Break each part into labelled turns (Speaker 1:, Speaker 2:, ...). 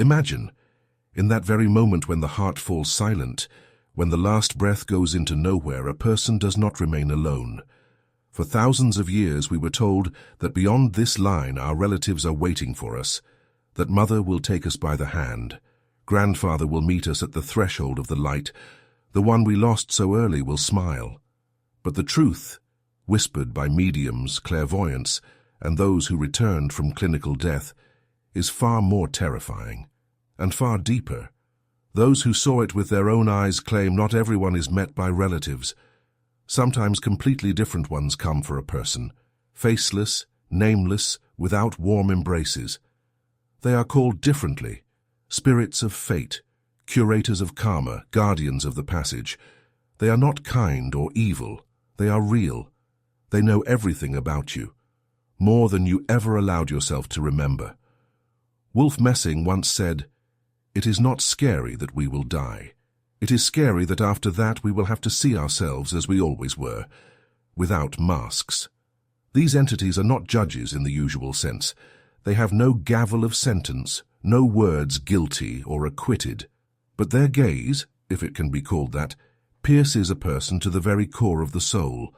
Speaker 1: Imagine, in that very moment when the heart falls silent, when the last breath goes into nowhere, a person does not remain alone. For thousands of years we were told that beyond this line our relatives are waiting for us, that mother will take us by the hand, grandfather will meet us at the threshold of the light, the one we lost so early will smile. But the truth, whispered by mediums, clairvoyants, and those who returned from clinical death, is far more terrifying and far deeper. Those who saw it with their own eyes claim not everyone is met by relatives. Sometimes completely different ones come for a person, faceless, nameless, without warm embraces. They are called differently: spirits of fate, curators of karma, guardians of the passage. They are not kind or evil. They are real. They know everything about you, more than you ever allowed yourself to remember. Wolf Messing once said, "It is not scary that we will die. It is scary that after that we will have to see ourselves as we always were, without masks." These entities are not judges in the usual sense. They have no gavel of sentence, no words guilty or acquitted. But their gaze, if it can be called that, pierces a person to the very core of the soul.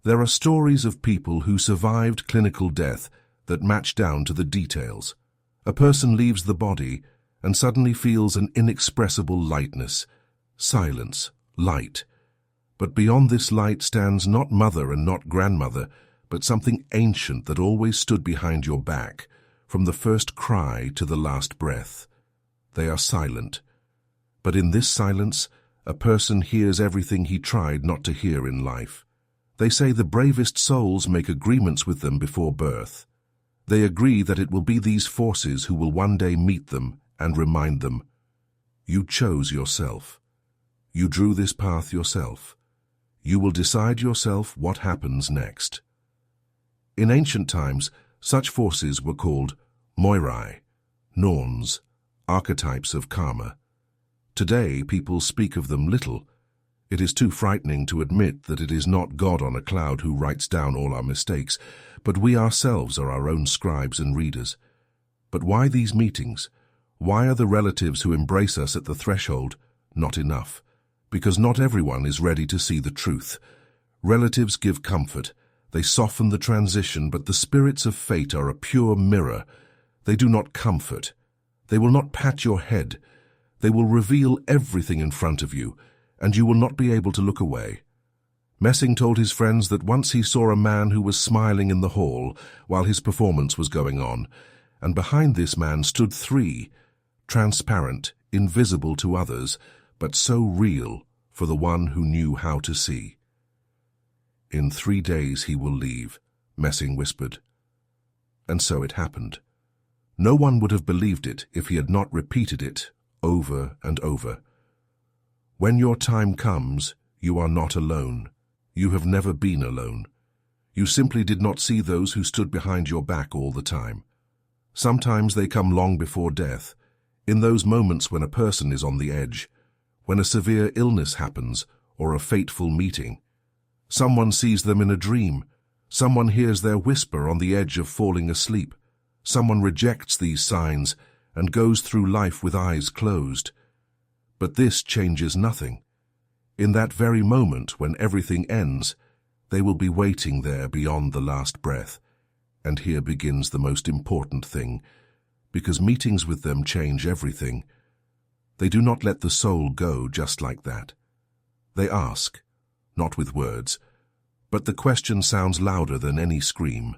Speaker 1: There are stories of people who survived clinical death that match down to the details. A person leaves the body and suddenly feels an inexpressible lightness, silence, light. But beyond this light stands not mother and not grandmother, but something ancient that always stood behind your back, from the first cry to the last breath. They are silent. But in this silence, a person hears everything he tried not to hear in life. They say the bravest souls make agreements with them before birth. They agree that it will be these forces who will one day meet them and remind them, "You chose yourself. You drew this path yourself. You will decide yourself what happens next." In ancient times, such forces were called Moirai, Norns, archetypes of karma. Today, people speak of them little. It is too frightening to admit that it is not God on a cloud who writes down all our mistakes, but we ourselves are our own scribes and readers. But why these meetings? Why are the relatives who embrace us at the threshold not enough? Because not everyone is ready to see the truth. Relatives give comfort. They soften the transition, but the spirits of fate are a pure mirror. They do not comfort. They will not pat your head. They will reveal everything in front of you, and you will not be able to look away. Messing told his friends that once he saw a man who was smiling in the hall while his performance was going on, and behind this man stood three, transparent, invisible to others, but so real for the one who knew how to see. "In 3 days he will leave," Messing whispered. And so it happened. No one would have believed it if he had not repeated it over and over. When your time comes, you are not alone. You have never been alone. You simply did not see those who stood behind your back all the time. Sometimes they come long before death, in those moments when a person is on the edge, when a severe illness happens or a fateful meeting. Someone sees them in a dream. Someone hears their whisper on the edge of falling asleep. Someone rejects these signs and goes through life with eyes closed. But this changes nothing. In that very moment when everything ends, they will be waiting there beyond the last breath. And here begins the most important thing, because meetings with them change everything. They do not let the soul go just like that. They ask, not with words, but the question sounds louder than any scream.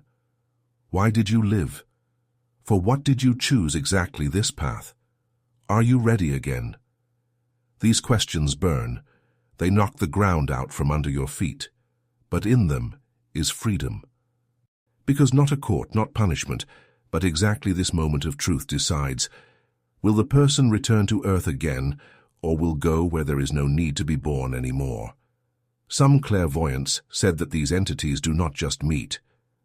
Speaker 1: Why did you live? For what did you choose exactly this path? Are you ready again? These questions burn. They knock the ground out from under your feet. But in them is freedom. Because not a court, not punishment, but exactly this moment of truth decides, will the person return to earth again, or will go where there is no need to be born anymore? Some clairvoyants said that these entities do not just meet.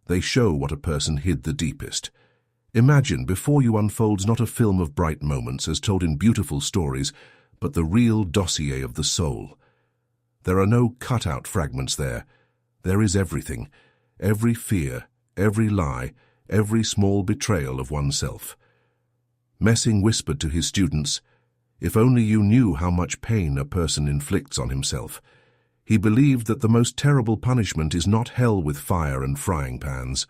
Speaker 1: They show what a person hid the deepest. Imagine before you unfolds not a film of bright moments as told in beautiful stories, but the real dossier of the soul. There are no cut-out fragments there. There is everything, every fear, every lie, every small betrayal of oneself. Messing whispered to his students, "If only you knew how much pain a person inflicts on himself." He believed that the most terrible punishment is not hell with fire and frying pans.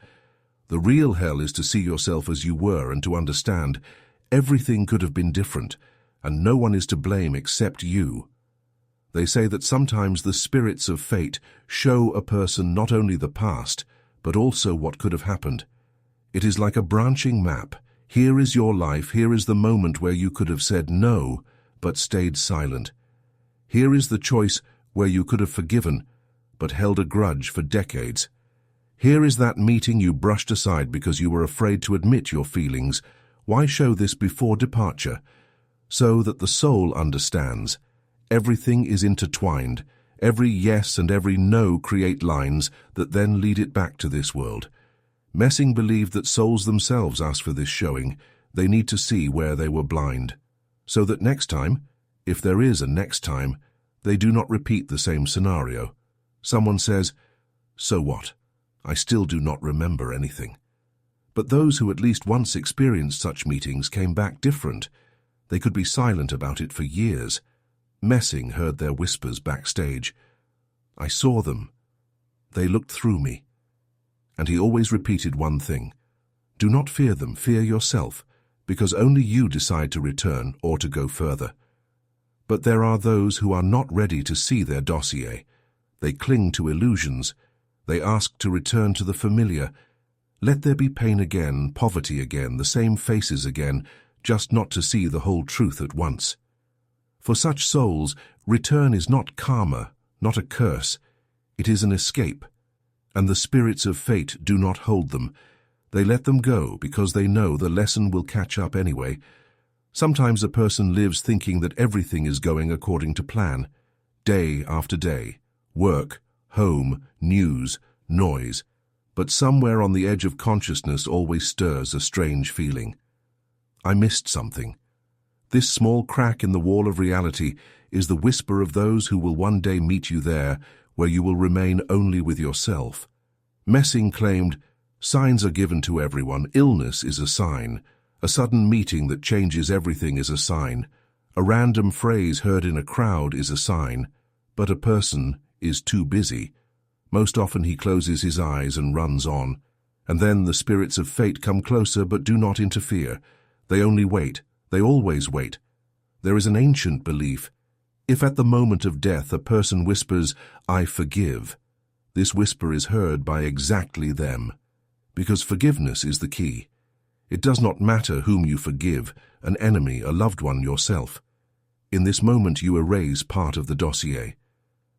Speaker 1: The real hell is to see yourself as you were and to understand everything could have been different, and no one is to blame except you. They say that sometimes the spirits of fate show a person not only the past, but also what could have happened. It is like a branching map. Here is your life, here is the moment where you could have said no, but stayed silent. Here is the choice where you could have forgiven, but held a grudge for decades. Here is that meeting you brushed aside because you were afraid to admit your feelings. Why show this before departure? So that the soul understands. Everything is intertwined. Every yes and every no create lines that then lead it back to this world. Messing believed that souls themselves ask for this showing. They need to see where they were blind. So that next time, if there is a next time, they do not repeat the same scenario. Someone says, "So what? I still do not remember anything." But those who at least once experienced such meetings came back different. They could be silent about it for years. Messing heard their whispers backstage. "I saw them. They looked through me." And he always repeated one thing: "Do not fear them, fear yourself, because only you decide to return or to go further." But there are those who are not ready to see their dossier. They cling to illusions. They ask to return to the familiar. Let there be pain again, poverty again, the same faces again, just not to see the whole truth at once. For such souls, return is not karma, not a curse. It is an escape. And the spirits of fate do not hold them. They let them go because they know the lesson will catch up anyway. Sometimes a person lives thinking that everything is going according to plan. Day after day. Work, home, news, noise. But somewhere on the edge of consciousness always stirs a strange feeling. I missed something. This small crack in the wall of reality is the whisper of those who will one day meet you there, where you will remain only with yourself. Messing claimed, "Signs are given to everyone. Illness is a sign. A sudden meeting that changes everything is a sign. A random phrase heard in a crowd is a sign. But a person is too busy. Most often he closes his eyes and runs on. And then the spirits of fate come closer but do not interfere. They only wait. They always wait. There is an ancient belief. If at the moment of death a person whispers, 'I forgive,' this whisper is heard by exactly them. Because forgiveness is the key. It does not matter whom you forgive, an enemy, a loved one, yourself. In this moment you erase part of the dossier.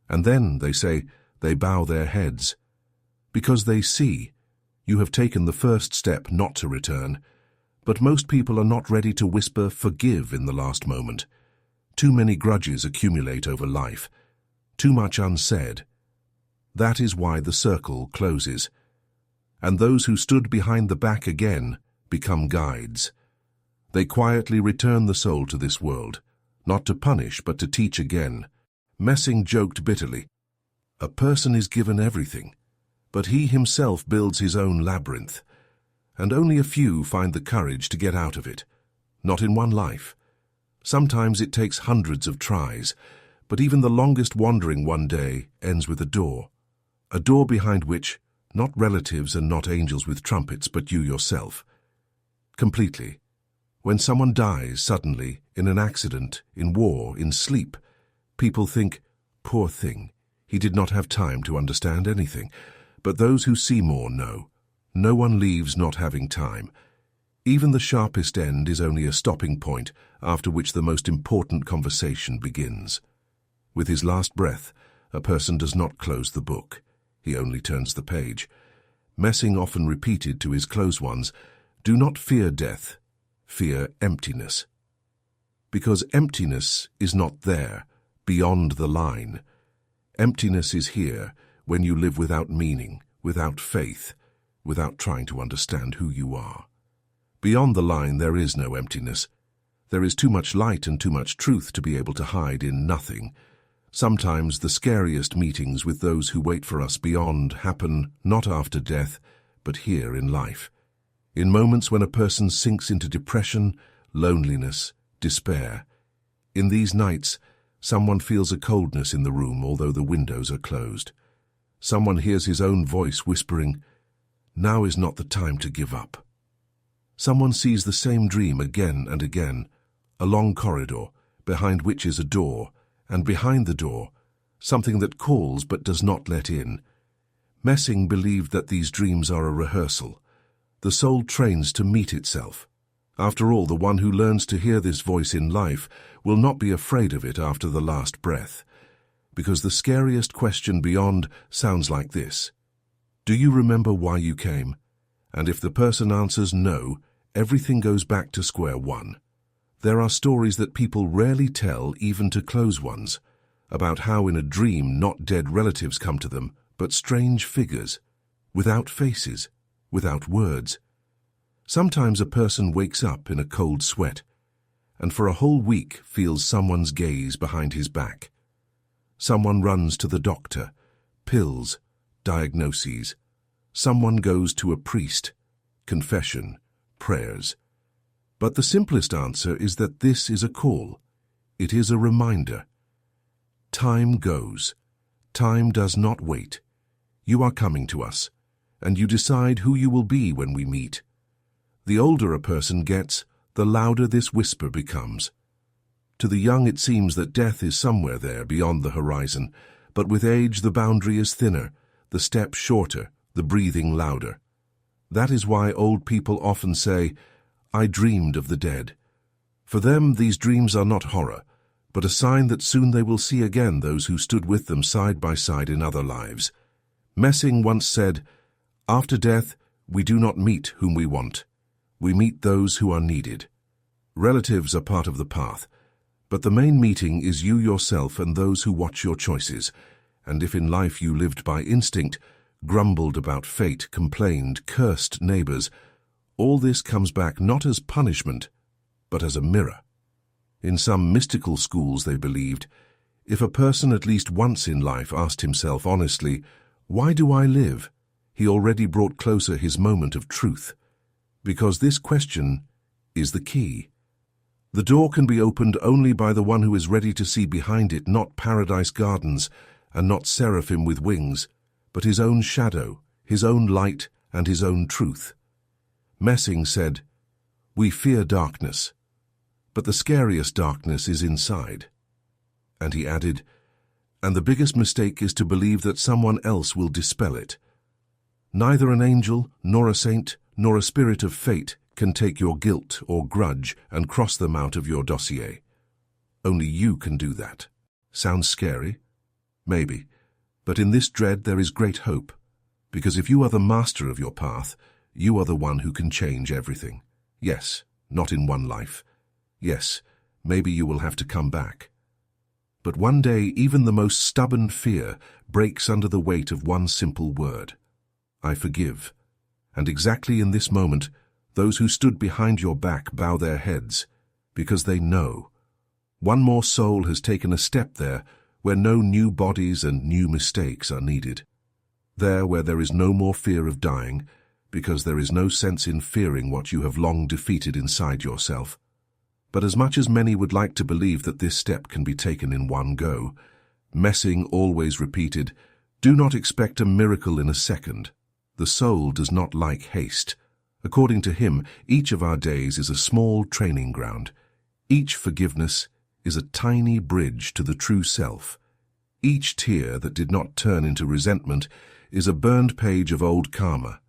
Speaker 1: And then, they say, they bow their heads. Because they see, you have taken the first step not to return. But most people are not ready to whisper forgive in the last moment. Too many grudges accumulate over life. Too much unsaid. That is why the circle closes. And those who stood behind the back again become guides. They quietly return the soul to this world, not to punish but to teach again. Messing joked bitterly. A person is given everything, but he himself builds his own labyrinth, and only a few find the courage to get out of it. Not in one life. Sometimes it takes hundreds of tries, but even the longest wandering one day ends with a door behind which, not relatives and not angels with trumpets, but you yourself. Completely. When someone dies suddenly, in an accident, in war, in sleep, people think, "Poor thing, he did not have time to understand anything." But those who see more know. No one leaves not having time. Even the sharpest end is only a stopping point after which the most important conversation begins. With his last breath, a person does not close the book. He only turns the page. Messing often repeated to his close ones, "Do not fear death, fear emptiness." Because emptiness is not there, beyond the line. Emptiness is here when you live without meaning, without faith, without trying to understand who you are. Beyond the line there is no emptiness. There is too much light and too much truth to be able to hide in nothing. Sometimes the scariest meetings with those who wait for us beyond happen not after death, but here in life. In moments when a person sinks into depression, loneliness, despair. In these nights, someone feels a coldness in the room although the windows are closed. Someone hears his own voice whispering, "Now is not the time to give up." Someone sees the same dream again and again, a long corridor, behind which is a door, and behind the door, something that calls but does not let in. Messing believed that these dreams are a rehearsal. The soul trains to meet itself. After all, the one who learns to hear this voice in life will not be afraid of it after the last breath, because the scariest question beyond sounds like this: do you remember why you came? And if the person answers no, everything goes back to square one. There are stories that people rarely tell, even to close ones, about how in a dream not dead relatives come to them, but strange figures, without faces, without words. Sometimes a person wakes up in a cold sweat, and for a whole week feels someone's gaze behind his back. Someone runs to the doctor, pills, diagnoses. Someone goes to a priest, confession, prayers. But the simplest answer is that this is a call. It is a reminder. Time goes. Time does not wait. You are coming to us, and you decide who you will be when we meet. The older a person gets, the louder this whisper becomes. To the young it seems that death is somewhere there beyond the horizon, but with age the boundary is thinner, the step shorter, the breathing louder. That is why old people often say, "I dreamed of the dead." For them, these dreams are not horror, but a sign that soon they will see again those who stood with them side by side in other lives. Messing once said, "After death, we do not meet whom we want. We meet those who are needed." Relatives are part of the path, but the main meeting is you yourself and those who watch your choices. And if in life you lived by instinct, grumbled about fate, complained, cursed neighbors, all this comes back not as punishment, but as a mirror. In some mystical schools they believed, if a person at least once in life asked himself honestly, "Why do I live?" he already brought closer his moment of truth. Because this question is the key. The door can be opened only by the one who is ready to see behind it not paradise gardens and not seraphim with wings, but his own shadow, his own light, and his own truth. Messing said, "We fear darkness, but the scariest darkness is inside." And he added, "And the biggest mistake is to believe that someone else will dispel it. Neither an angel, nor a saint, nor a spirit of fate can take your guilt or grudge and cross them out of your dossier. Only you can do that." Sounds scary? Maybe. But in this dread there is great hope, because if you are the master of your path, you are the one who can change everything. Yes, not in one life. Yes, maybe you will have to come back. But one day even the most stubborn fear breaks under the weight of one simple word: I forgive. And exactly in this moment, those who stood behind your back bow their heads, because they know. One more soul has taken a step there where no new bodies and new mistakes are needed. There where there is no more fear of dying, because there is no sense in fearing what you have long defeated inside yourself. But as much as many would like to believe that this step can be taken in one go, Messing always repeated, "Do not expect a miracle in a second. The soul does not like haste." According to him, each of our days is a small training ground. Each forgiveness is a tiny bridge to the true self. Each tear that did not turn into resentment is a burned page of old karma.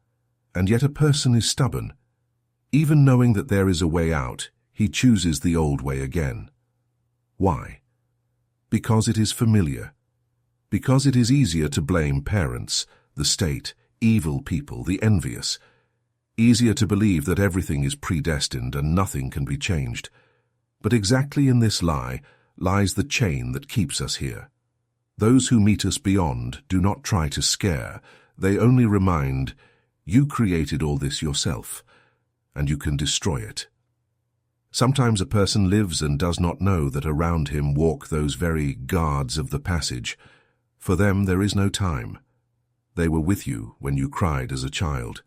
Speaker 1: And yet a person is stubborn. Even knowing that there is a way out, he chooses the old way again. Why? Because it is familiar. Because it is easier to blame parents, the state, evil people, the envious. Easier to believe that everything is predestined and nothing can be changed. But exactly in this lie lies the chain that keeps us here. Those who meet us beyond do not try to scare. They only remind, you created all this yourself, and you can destroy it. Sometimes a person lives and does not know that around him walk those very guards of the passage. For them there is no time. They were with you when you cried as a child,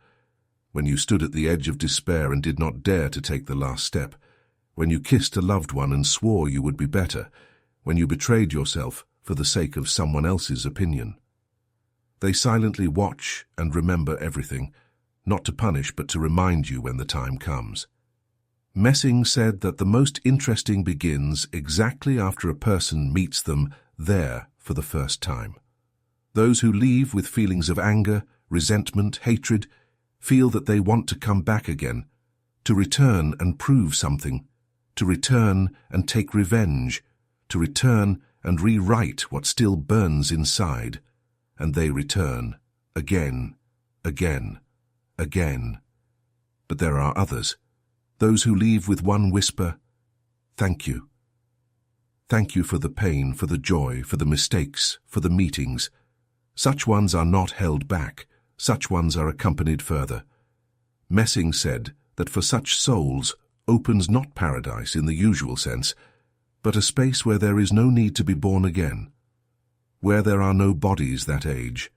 Speaker 1: when you stood at the edge of despair and did not dare to take the last step, when you kissed a loved one and swore you would be better, when you betrayed yourself for the sake of someone else's opinion. They silently watch and remember everything, not to punish but to remind you when the time comes. Messing said that the most interesting begins exactly after a person meets them there for the first time. Those who leave with feelings of anger, resentment, hatred, feel that they want to come back again, to return and prove something, to return and take revenge, to return and rewrite what still burns inside, and they return again, again, again. But there are others, those who leave with one whisper, "Thank you. Thank you for the pain, for the joy, for the mistakes, for the meetings." Such ones are not held back, such ones are accompanied further. Messing said that for such souls opens not paradise in the usual sense, but a space where there is no need to be born again, where there are no bodies that age,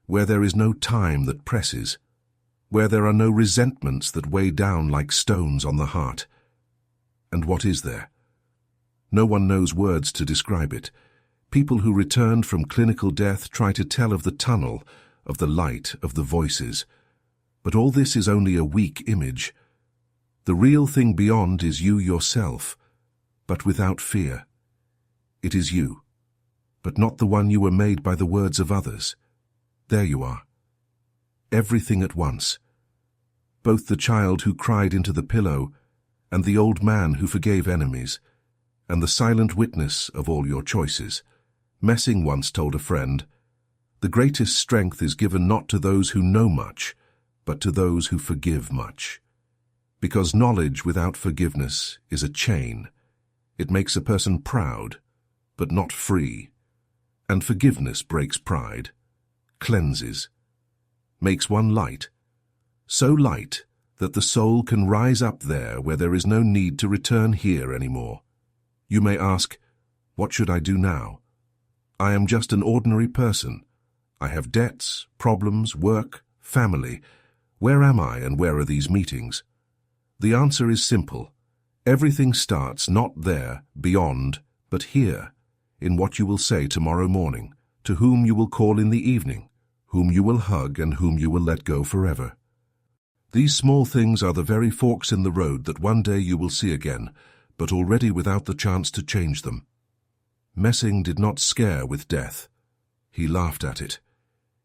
Speaker 1: where there is no time that presses, where there are no resentments that weigh down like stones on the heart. And what is there? No one knows words to describe it. People who returned from clinical death try to tell of the tunnel, of the light, of the voices. But all this is only a weak image. The real thing beyond is you yourself, but without fear. It is you, but not the one you were made by the words of others. There you are. Everything at once. Both the child who cried into the pillow and the old man who forgave enemies, and the silent witness of all your choices. Messing once told a friend, "The greatest strength is given not to those who know much, but to those who forgive much." Because knowledge without forgiveness is a chain. It makes a person proud, but not free. And forgiveness breaks pride, cleanses, makes one light, so light that the soul can rise up there where there is no need to return here anymore. You may ask, what should I do now? I am just an ordinary person. I have debts, problems, work, family. Where am I and where are these meetings? The answer is simple. Everything starts not there, beyond, but here, in what you will say tomorrow morning, to whom you will call in the evening, whom you will hug and whom you will let go forever. These small things are the very forks in the road that one day you will see again, but already without the chance to change them. Messing did not scare with death. He laughed at it.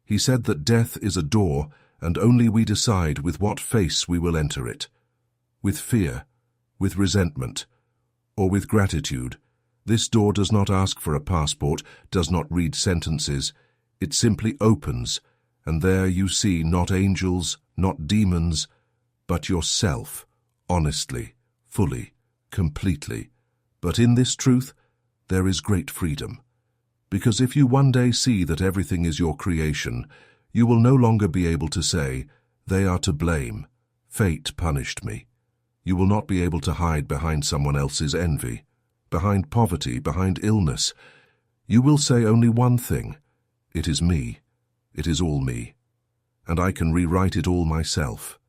Speaker 1: He said that death is a door, and only we decide with what face we will enter it. With fear, with resentment, or with gratitude. This door does not ask for a passport, does not read sentences. It simply opens, and there you see not angels, not demons, but yourself, honestly, fully, completely. But in this truth, there is great freedom. Because if you one day see that everything is your creation, you will no longer be able to say, "They are to blame. Fate punished me." You will not be able to hide behind someone else's envy, behind poverty, behind illness. You will say only one thing: it is me. It is all me. And I can rewrite it all myself.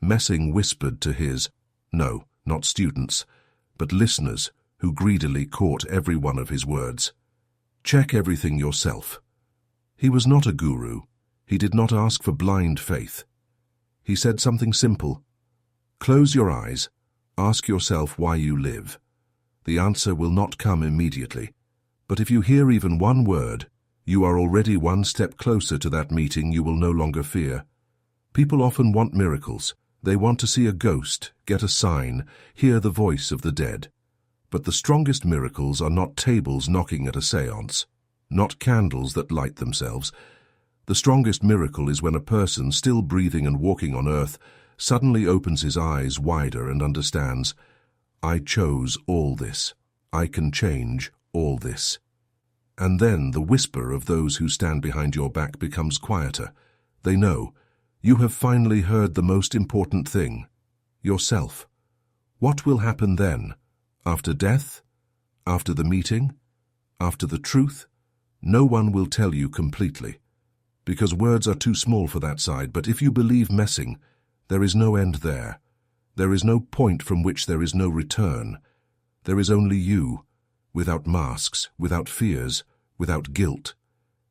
Speaker 1: Messing whispered to his, no, not students, but listeners who greedily caught every one of his words. Check everything yourself. He was not a guru. He did not ask for blind faith. He said something simple. Close your eyes. Ask yourself why you live. The answer will not come immediately. But if you hear even one word, you are already one step closer to that meeting you will no longer fear. People often want miracles. They want to see a ghost, get a sign, hear the voice of the dead. But the strongest miracles are not tables knocking at a séance, not candles that light themselves. The strongest miracle is when a person, still breathing and walking on earth, suddenly opens his eyes wider and understands, I chose all this. I can change all this. And then the whisper of those who stand behind your back becomes quieter. They know you have finally heard the most important thing, yourself. What will happen then? After death? After the meeting? After the truth? No one will tell you completely, because words are too small for that side. But if you believe Messing, there is no end there. There is no point from which there is no return. There is only you, without masks, without fears, without guilt.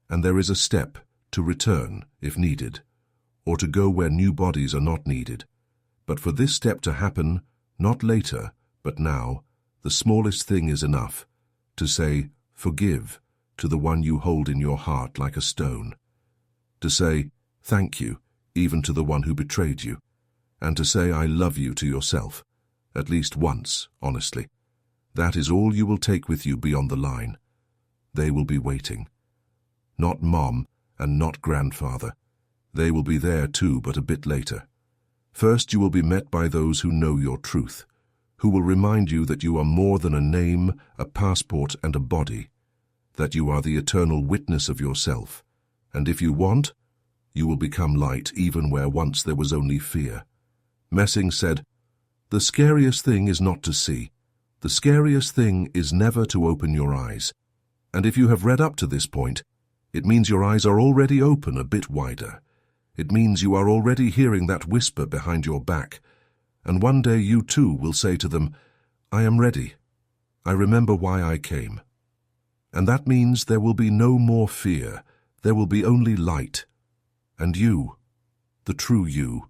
Speaker 1: And there is a step to return, if needed, or to go where new bodies are not needed. But for this step to happen, not later, but now, the smallest thing is enough, to say, forgive, to the one you hold in your heart like a stone. To say, thank you, even to the one who betrayed you. And to say, I love you to yourself, at least once, honestly. That is all you will take with you beyond the line. They will be waiting. Not mom and not grandfather. They will be there too, but a bit later. First you will be met by those who know your truth, who will remind you that you are more than a name, a passport and a body, that you are the eternal witness of yourself, and if you want, you will become light even where once there was only fear. Messing said, the scariest thing is not to see. The scariest thing is never to open your eyes. And if you have read up to this point, it means your eyes are already open a bit wider. It means you are already hearing that whisper behind your back, and one day you too will say to them, I am ready. I remember why I came. And that means there will be no more fear. There will be only light. And you, the true you,